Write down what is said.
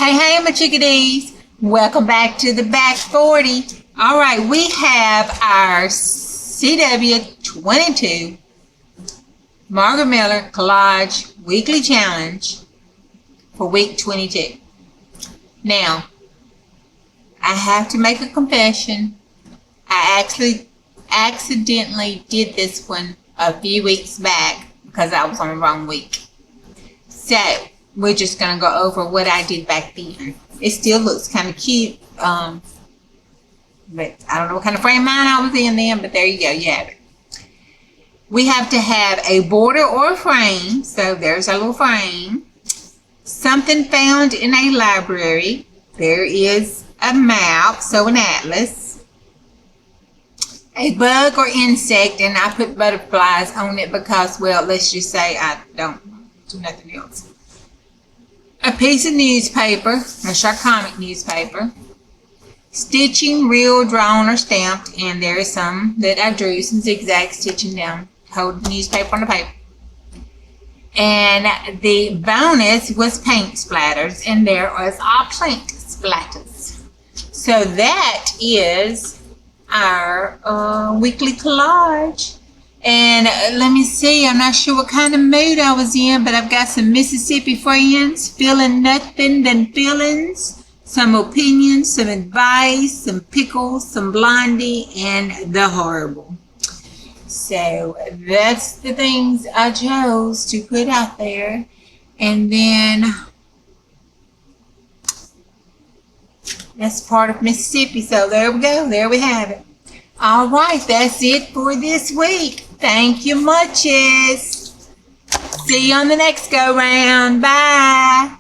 Hey, my chickadees. Welcome back to the Back 40. All right, we have our CW22 Margaret Miller Collage Weekly Challenge for week 22. Now, I have to make a confession. I actually accidentally did this one a few weeks back because I was on the wrong week. So, we're just going to go over what I did back then. It still looks kind of cute. But I don't know what kind of frame of mind I was in then, but there you go. You have it. We have to have a border or a frame. So there's our little frame. Something found in a library. There is a map, so an atlas. A bug or insect, and I put butterflies on it because, well, let's just say I don't do nothing else. A piece of newspaper, a short comic newspaper. Stitching, real, drawn, or stamped, and there is some that I drew, some zigzag stitching down, hold the newspaper on the paper. And the bonus was paint splatters, and there was our paint splatters. So that is our weekly collage. And let me see, I'm not sure what kind of mood I was in, but I've got some Mississippi friends, feeling nothing than feelings, some opinions, some advice, some pickles, some blondie, and the horrible. So that's the things I chose to put out there. And then that's part of Mississippi. So there we go. There we have it. All right. That's it for this week. Thank you muches. See you on the next go round. Bye.